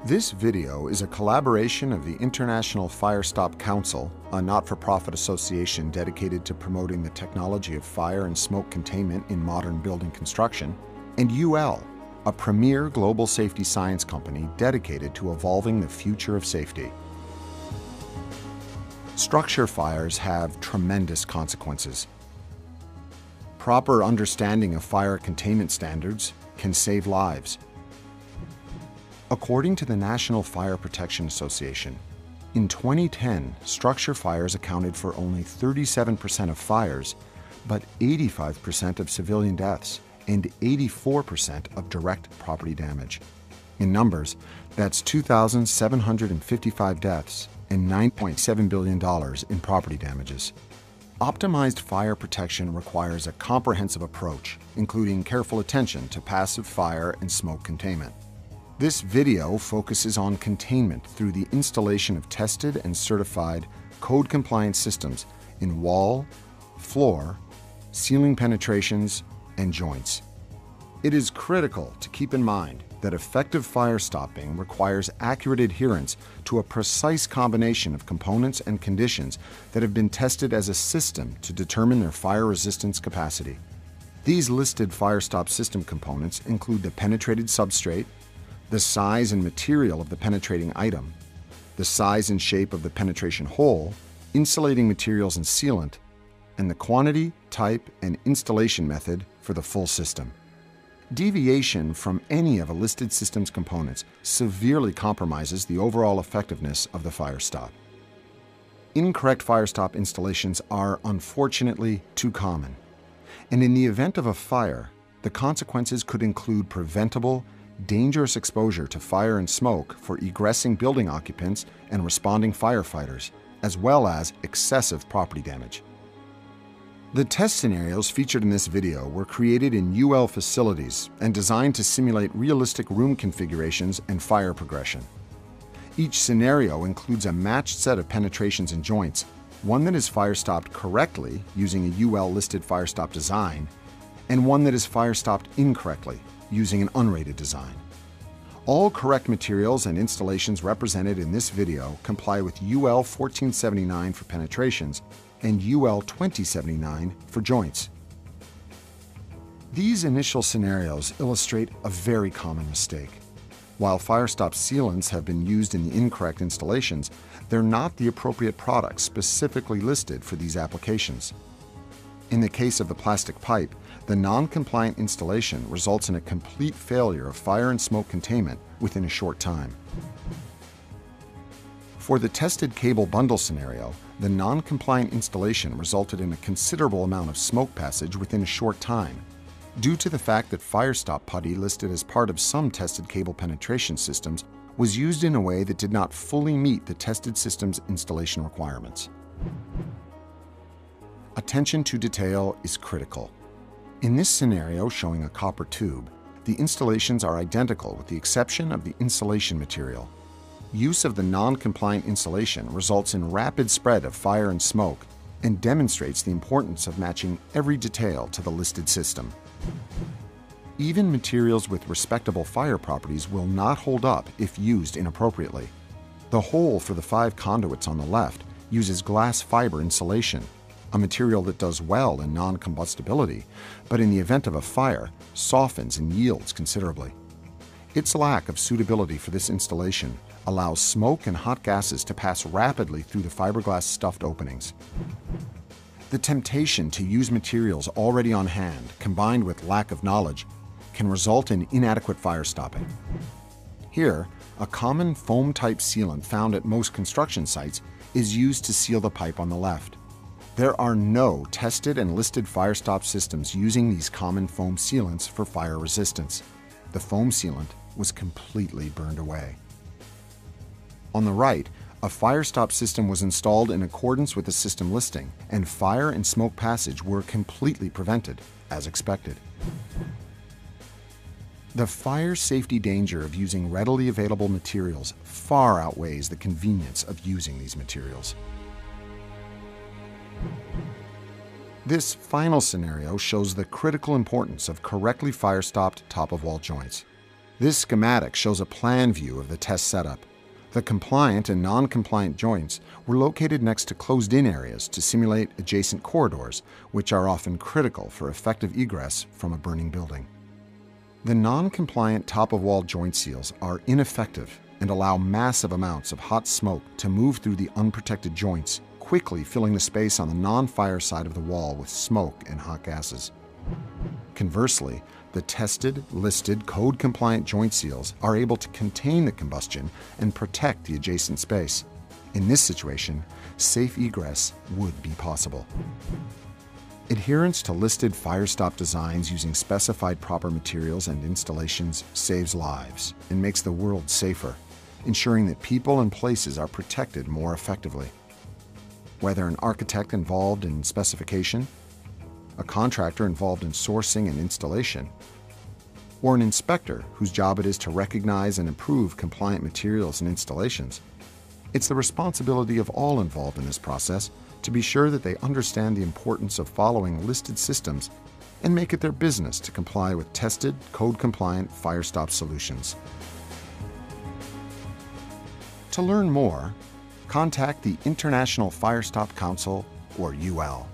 This video is a collaboration of the International Fire Stop Council, a not-for-profit association dedicated to promoting the technology of fire and smoke containment in modern building construction, and UL, a premier global safety science company dedicated to evolving the future of safety. Structure fires have tremendous consequences. Proper understanding of fire containment standards can save lives. According to the National Fire Protection Association, in 2010, structure fires accounted for only 37% of fires, but 85% of civilian deaths and 84% of direct property damage. In numbers, that's 2,755 deaths and $9.7 billion in property damages. Optimized fire protection requires a comprehensive approach, including careful attention to passive fire and smoke containment. This video focuses on containment through the installation of tested and certified code-compliant systems in wall, floor, ceiling penetrations, and joints. It is critical to keep in mind that effective fire stopping requires accurate adherence to a precise combination of components and conditions that have been tested as a system to determine their fire resistance capacity. These listed fire stop system components include the penetrated substrate, the size and material of the penetrating item, the size and shape of the penetration hole, insulating materials and sealant, and the quantity, type, and installation method for the full system. Deviation from any of a listed system's components severely compromises the overall effectiveness of the fire stop. Incorrect fire stop installations are unfortunately too common, and in the event of a fire, the consequences could include preventable, dangerous exposure to fire and smoke for egressing building occupants and responding firefighters, as well as excessive property damage. The test scenarios featured in this video were created in UL facilities and designed to simulate realistic room configurations and fire progression. Each scenario includes a matched set of penetrations and joints, one that is fire stopped correctly using a UL-listed fire stop design, and one that is fire stopped incorrectly using an unrated design. All correct materials and installations represented in this video comply with UL 1479 for penetrations and UL 2079 for joints. These initial scenarios illustrate a very common mistake. While fire stop sealants have been used in the incorrect installations, they're not the appropriate products specifically listed for these applications. In the case of the plastic pipe, the non-compliant installation results in a complete failure of fire and smoke containment within a short time. For the tested cable bundle scenario, the non-compliant installation resulted in a considerable amount of smoke passage within a short time, due to the fact that fire stop putty listed as part of some tested cable penetration systems was used in a way that did not fully meet the tested system's installation requirements. Attention to detail is critical. In this scenario showing a copper tube, the installations are identical with the exception of the insulation material. Use of the non-compliant insulation results in rapid spread of fire and smoke and demonstrates the importance of matching every detail to the listed system. Even materials with respectable fire properties will not hold up if used inappropriately. The hole for the 5 conduits on the left uses glass fiber insulation, a material that does well in non-combustibility, but in the event of a fire, softens and yields considerably. Its lack of suitability for this installation allows smoke and hot gases to pass rapidly through the fiberglass stuffed openings. The temptation to use materials already on hand, combined with lack of knowledge, can result in inadequate fire stopping. Here, a common foam-type sealant found at most construction sites is used to seal the pipe on the left. There are no tested and listed fire stop systems using these common foam sealants for fire resistance. The foam sealant was completely burned away. On the right, a fire stop system was installed in accordance with the system listing, and fire and smoke passage were completely prevented, as expected. The fire safety danger of using readily available materials far outweighs the convenience of using these materials. This final scenario shows the critical importance of correctly fire-stopped top-of-wall joints. This schematic shows a plan view of the test setup. The compliant and non-compliant joints were located next to closed-in areas to simulate adjacent corridors, which are often critical for effective egress from a burning building. The non-compliant top-of-wall joint seals are ineffective and allow massive amounts of hot smoke to move through the unprotected joints, quickly filling the space on the non-fire side of the wall with smoke and hot gases. Conversely, the tested, listed, code-compliant joint seals are able to contain the combustion and protect the adjacent space. In this situation, safe egress would be possible. Adherence to listed fire stop designs using specified proper materials and installations saves lives and makes the world safer, ensuring that people and places are protected more effectively. Whether an architect involved in specification, a contractor involved in sourcing and installation, or an inspector whose job it is to recognize and improve compliant materials and installations, it's the responsibility of all involved in this process to be sure that they understand the importance of following listed systems and make it their business to comply with tested, code-compliant fire stop solutions. To learn more, contact the International Fire Stop Council, or UL.